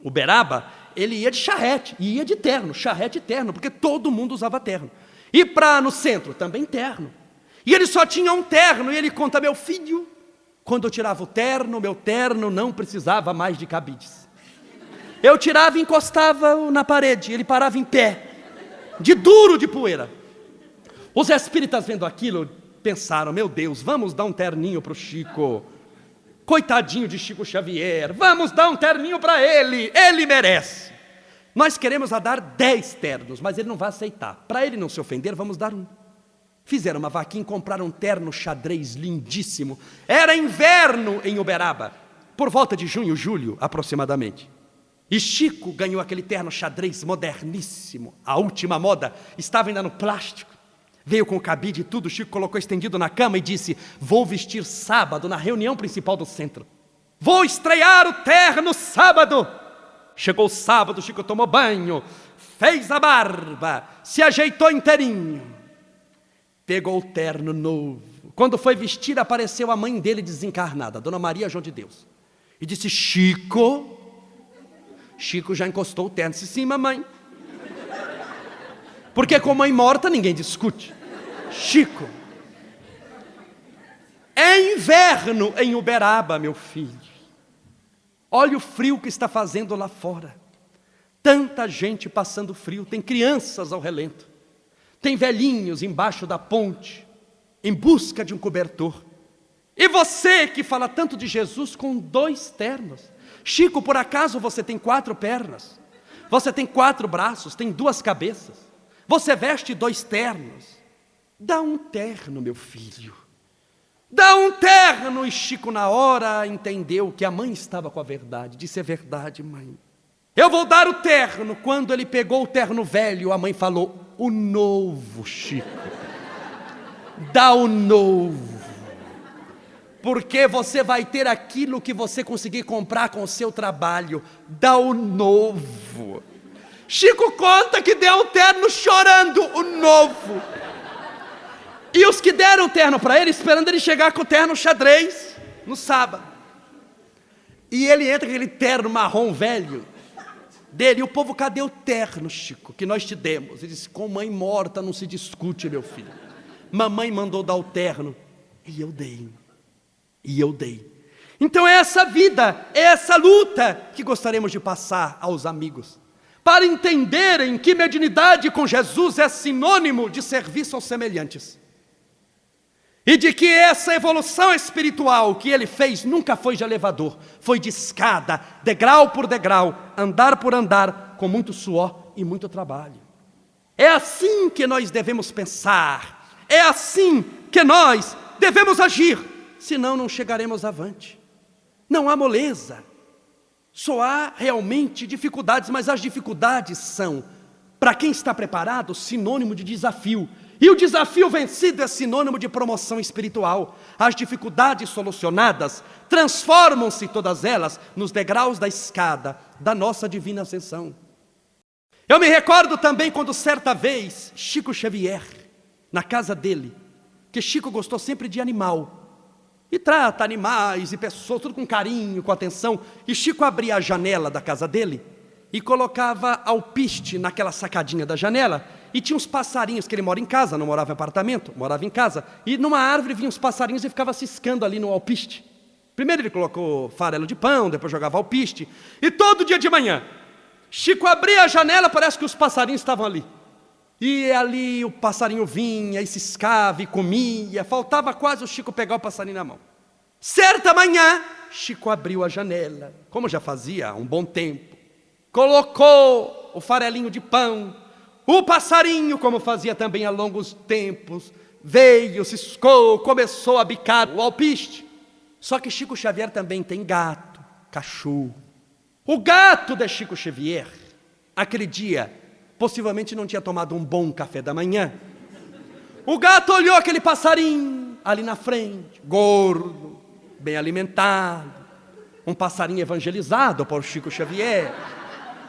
Uberaba, ele ia de charrete, e ia de terno, charrete e terno, porque todo mundo usava terno. E para no centro, também terno. E ele só tinha um terno, e ele conta: meu filho, quando eu tirava o terno, meu terno não precisava mais de cabides. Eu tirava e encostava na parede, ele parava em pé, de duro de poeira. Os espíritas vendo aquilo, pensaram: meu Deus, vamos dar um terninho para o Chico. Coitadinho de Chico Xavier, vamos dar um terninho para ele merece. Nós queremos dar 10 ternos, mas ele não vai aceitar. Para ele não se ofender, vamos dar um. Fizeram uma vaquinha e compraram um terno xadrez lindíssimo. Era inverno em Uberaba, por volta de junho, julho, aproximadamente. E Chico ganhou aquele terno xadrez moderníssimo, a última moda, estava ainda no plástico. Veio com o cabide e tudo, Chico colocou estendido na cama e disse: vou vestir sábado na reunião principal do centro. Vou estrear o terno sábado. Chegou o sábado, Chico tomou banho, fez a barba, se ajeitou inteirinho. Pegou o terno novo. Quando foi vestir, apareceu a mãe dele desencarnada, Dona Maria João de Deus. E disse: Chico. Chico já encostou o terno. Disse: sim, mamãe. Porque com mãe morta ninguém discute. Chico. É inverno em Uberaba, meu filho. Olha o frio que está fazendo lá fora. Tanta gente passando frio. Tem crianças ao relento. Tem velhinhos embaixo da ponte, em busca de um cobertor. E você que fala tanto de Jesus com 2 ternos. Chico, por acaso você tem 4 pernas? Você tem 4 braços, tem 2 cabeças. Você veste 2 ternos. Dá um terno, meu filho. Dá um terno. E Chico na hora entendeu que a mãe estava com a verdade. Disse: é verdade, mãe. Eu vou dar o terno. Quando ele pegou o terno velho, a mãe falou: o novo, Chico. Dá o novo. Porque você vai ter aquilo que você conseguir comprar com o seu trabalho. Dá o novo. Chico conta que deu o terno chorando, o novo. E os que deram o terno para ele, esperando ele chegar com o terno xadrez, no sábado. E ele entra com aquele terno marrom velho dele. E o povo: cadê o terno, Chico, que nós te demos? Ele disse: com mãe morta não se discute, meu filho. Mamãe mandou dar o terno. E eu dei. E eu dei. Então é essa vida, é essa luta que gostaríamos de passar aos amigos, para entenderem que mediunidade com Jesus é sinônimo de serviço aos semelhantes. E de que essa evolução espiritual que ele fez nunca foi de elevador, foi de escada, degrau por degrau, andar por andar, com muito suor e muito trabalho. É assim que nós devemos pensar, é assim que nós devemos agir, senão não chegaremos avante. Não há moleza, só há realmente dificuldades, mas as dificuldades são, para quem está preparado, sinônimo de desafio. E o desafio vencido é sinônimo de promoção espiritual. As dificuldades solucionadas transformam-se todas elas nos degraus da escada da nossa divina ascensão. Eu me recordo também quando certa vez Chico Xavier, na casa dele, que Chico gostou sempre de animal, e trata animais e pessoas, tudo com carinho, com atenção. E Chico abria a janela da casa dele e colocava alpiste naquela sacadinha da janela. E tinha uns passarinhos, que ele mora em casa, não morava em apartamento, morava em casa. E numa árvore vinham uns passarinhos e ficava ciscando ali no alpiste. Primeiro ele colocou farelo de pão, depois jogava alpiste. E todo dia de manhã, Chico abria a janela, parece que os passarinhos estavam ali. E ali o passarinho vinha e ciscava e comia. Faltava quase o Chico pegar o passarinho na mão. Certa manhã, Chico abriu a janela, como já fazia há um bom tempo. Colocou o farelinho de pão. O passarinho, como fazia também há longos tempos, veio, ciscou, começou a bicar o alpiste. Só que Chico Xavier também tem gato, cachorro. O gato de Chico Xavier, aquele dia, possivelmente não tinha tomado um bom café da manhã. O gato olhou aquele passarinho ali na frente, gordo, bem alimentado, um passarinho evangelizado por Chico Xavier.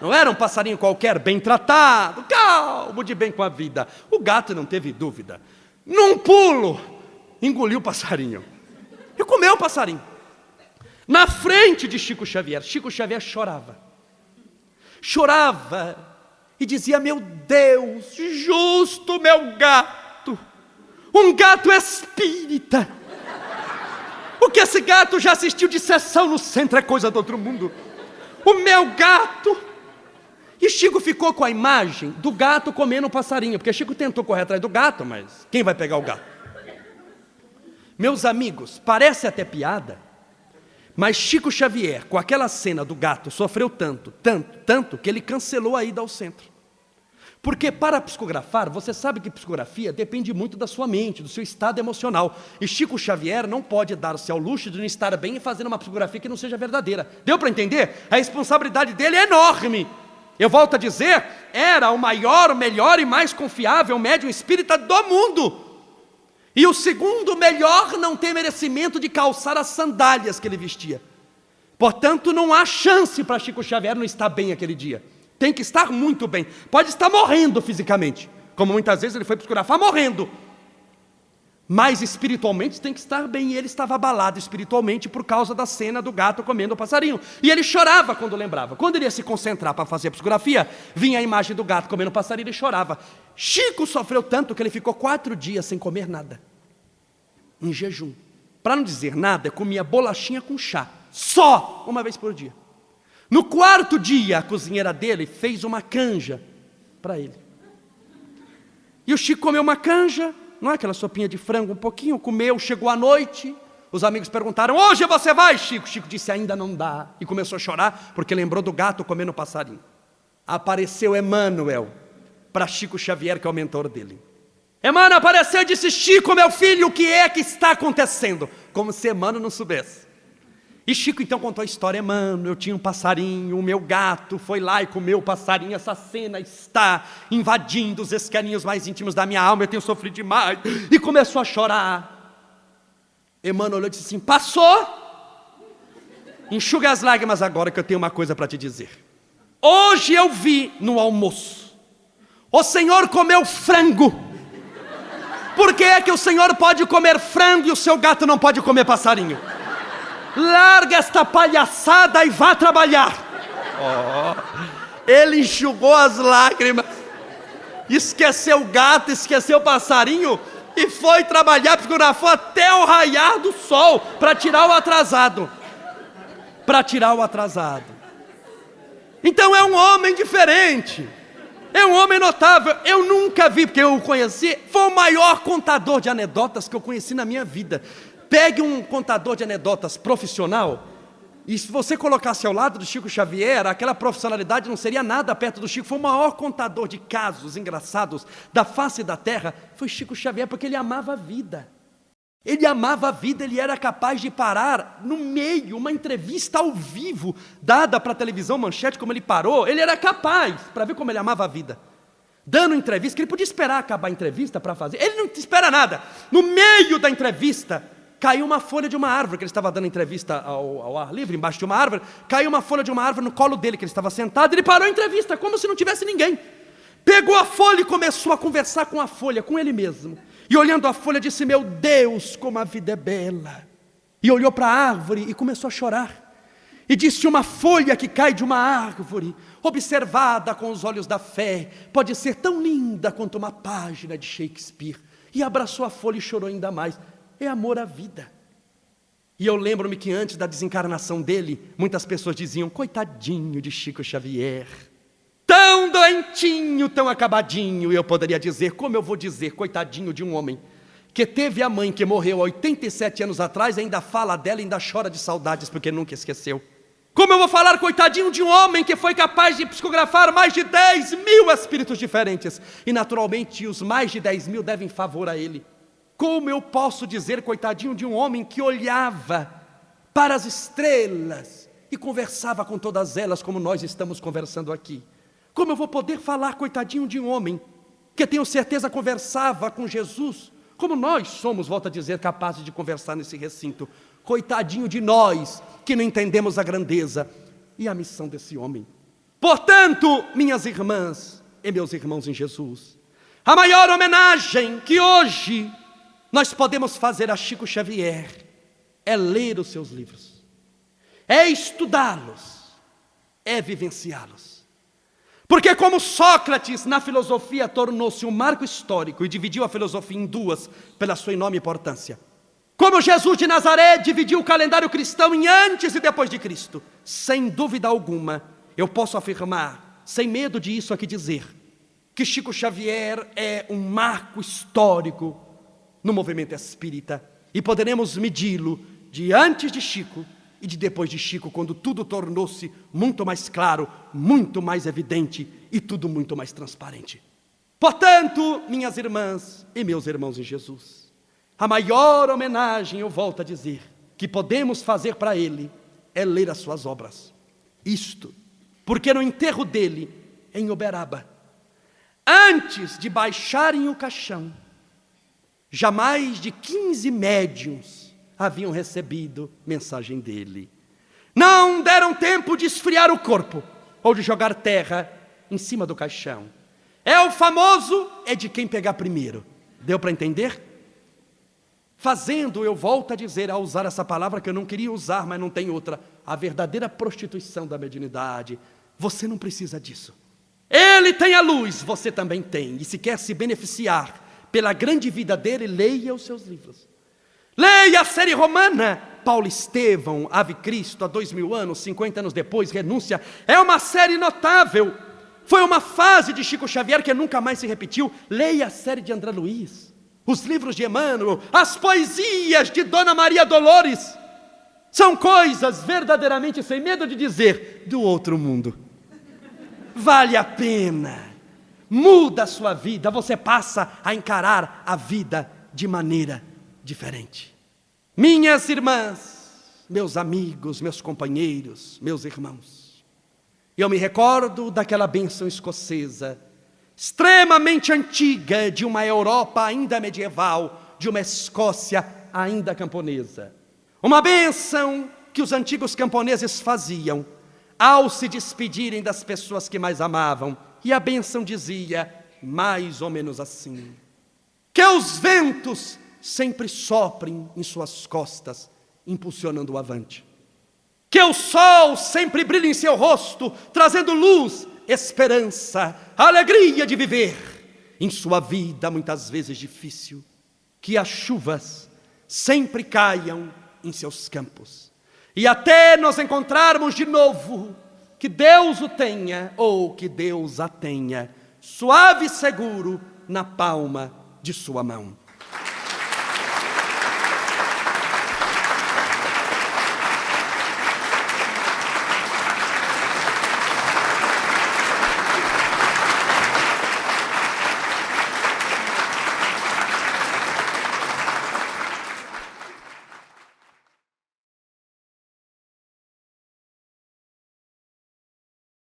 Não era um passarinho qualquer, bem tratado, calmo, de bem com a vida. O gato não teve dúvida. Num pulo, engoliu o passarinho e comeu o passarinho. Na frente de Chico Xavier chorava. Chorava. E dizia: meu Deus, justo meu gato, um gato espírita. O que esse gato já assistiu de sessão no centro é coisa do outro mundo. O meu gato. E Chico ficou com a imagem do gato comendo o passarinho, porque Chico tentou correr atrás do gato, mas quem vai pegar o gato? Meus amigos, parece até piada, mas Chico Xavier, com aquela cena do gato, sofreu tanto, que ele cancelou a ida ao centro. Porque para psicografar, você sabe que psicografia depende muito da sua mente, do seu estado emocional. E Chico Xavier não pode dar-se ao luxo de não estar bem e fazer uma psicografia que não seja verdadeira. Deu para entender? A responsabilidade dele é enorme. Eu volto a dizer, era o maior, o melhor e mais confiável médium espírita do mundo. E o segundo melhor não tem merecimento de calçar as sandálias que ele vestia. Portanto, não há chance para Chico Xavier não estar bem aquele dia. Tem que estar muito bem. Pode estar morrendo fisicamente, como muitas vezes ele foi psicografar morrendo. Mas espiritualmente tem que estar bem. E ele estava abalado espiritualmente por causa da cena do gato comendo o passarinho. E ele chorava quando lembrava. Quando ele ia se concentrar para fazer a psicografia, vinha a imagem do gato comendo o passarinho e ele chorava. Chico sofreu tanto que ele ficou 4 dias sem comer nada, em jejum. Para não dizer nada, comia bolachinha com chá, só uma vez por dia. No 4º dia, a cozinheira dele fez uma canja para ele. E o Chico comeu uma canja, não é aquela sopinha de frango, um pouquinho, comeu, chegou à noite. Os amigos perguntaram, hoje você vai, Chico? Chico disse, ainda não dá. E começou a chorar, porque lembrou do gato comendo passarinho. Apareceu Emmanuel, para Chico Xavier, que é o mentor dele. Emmanuel apareceu e disse, Chico, meu filho, o que é que está acontecendo? Como se Emmanuel não soubesse. E Chico então contou a história, Emmanuel, eu tinha um passarinho, o meu gato foi lá e comeu o passarinho, essa cena está invadindo os escaninhos mais íntimos da minha alma, eu tenho sofrido demais, e começou a chorar. Emmanuel olhou e disse assim, passou? Enxuga as lágrimas agora que eu tenho uma coisa para te dizer. Hoje eu vi no almoço, o senhor comeu frango. Por que é que o senhor pode comer frango e o seu gato não pode comer passarinho? Larga esta palhaçada e vá trabalhar. Ele enxugou as lágrimas, esqueceu o gato, esqueceu o passarinho e foi trabalhar, psicografou até o raiar do sol para tirar o atrasado. Então é um homem diferente, é um homem notável. Eu nunca vi, porque eu o conheci, foi o maior contador de anedotas que eu conheci na minha vida. Pegue um contador de anedotas profissional, e se você colocasse ao lado do Chico Xavier, aquela profissionalidade não seria nada perto do Chico. Foi o maior contador de casos engraçados da face da terra, foi Chico Xavier, porque ele amava a vida. Ele amava a vida, ele era capaz de parar no meio, uma entrevista ao vivo, dada para a televisão Manchete, como ele parou, ele era capaz, para ver como ele amava a vida. Dando entrevista, que ele podia esperar acabar a entrevista para fazer, ele não espera nada. No meio da entrevista, caiu uma folha de uma árvore, que ele estava dando entrevista ao ar livre, embaixo de uma árvore, caiu uma folha de uma árvore no colo dele, que ele estava sentado, ele parou a entrevista, como se não tivesse ninguém. Pegou a folha e começou a conversar com a folha, com ele mesmo. E olhando a folha, disse, meu Deus, como a vida é bela. E olhou para a árvore e começou a chorar. E disse, uma folha que cai de uma árvore, observada com os olhos da fé, pode ser tão linda quanto uma página de Shakespeare. E abraçou a folha e chorou ainda mais. É amor à vida. E eu lembro-me que antes da desencarnação dele, muitas pessoas diziam, coitadinho de Chico Xavier, tão doentinho, tão acabadinho. E eu poderia dizer, como eu vou dizer, coitadinho de um homem que teve a mãe que morreu há 87 anos atrás, ainda fala dela, ainda chora de saudades, porque nunca esqueceu. Como eu vou falar, coitadinho de um homem que foi capaz de psicografar mais de 10.000 espíritos diferentes, e naturalmente os mais de 10.000 devem favor a ele. Como eu posso dizer, coitadinho de um homem que olhava para as estrelas e conversava com todas elas, como nós estamos conversando aqui? Como eu vou poder falar, coitadinho de um homem que tenho certeza conversava com Jesus, como nós somos, volto a dizer, capazes de conversar nesse recinto? Coitadinho de nós, que não entendemos a grandeza e a missão desse homem. Portanto, minhas irmãs e meus irmãos em Jesus, a maior homenagem que hoje nós podemos fazer a Chico Xavier é ler os seus livros, é estudá-los, é vivenciá-los. Porque como Sócrates na filosofia tornou-se um marco histórico e dividiu a filosofia em duas pela sua enorme importância, como Jesus de Nazaré dividiu o calendário cristão em antes e depois de Cristo, sem dúvida alguma, eu posso afirmar, sem medo de isso aqui dizer, que Chico Xavier é um marco histórico no movimento espírita, e poderemos medi-lo de antes de Chico e de depois de Chico, quando tudo tornou-se muito mais claro, muito mais evidente e tudo muito mais transparente. Portanto, minhas irmãs e meus irmãos em Jesus, a maior homenagem, eu volto a dizer, que podemos fazer para ele é ler as suas obras. Isto, porque no enterro dele, em Uberaba, antes de baixarem o caixão, já mais de 15 médiuns haviam recebido mensagem dele. Não deram tempo de esfriar o corpo ou de jogar terra em cima do caixão. É o famoso, é de quem pegar primeiro. Deu para entender? Fazendo, eu volto a dizer, a usar essa palavra que eu não queria usar, mas não tem outra, a verdadeira prostituição da mediunidade. Você não precisa disso. Ele tem a luz, você também tem. E se quer se beneficiar pela grande vida dele, leia os seus livros. Leia a série romana. Paulo Estevão, Ave Cristo, há 2000 anos, 50 anos depois, Renúncia. É uma série notável. Foi uma fase de Chico Xavier que nunca mais se repetiu. Leia a série de André Luiz, os livros de Emmanuel, as poesias de Dona Maria Dolores. São coisas verdadeiramente, sem medo de dizer, do outro mundo. Vale a pena. Muda a sua vida, você passa a encarar a vida de maneira diferente. Minhas irmãs, meus amigos, meus companheiros, meus irmãos, eu me recordo daquela bênção escocesa, extremamente antiga, de uma Europa ainda medieval, de uma Escócia ainda camponesa. Uma bênção que os antigos camponeses faziam ao se despedirem das pessoas que mais amavam. E a bênção dizia, mais ou menos assim: que os ventos sempre soprem em suas costas, impulsionando-o avante. Que o sol sempre brilhe em seu rosto, trazendo luz, esperança, alegria de viver em sua vida muitas vezes difícil. Que as chuvas sempre caiam em seus campos. E até nos encontrarmos de novo, que Deus o tenha, ou que Deus a tenha, suave e seguro na palma de sua mão.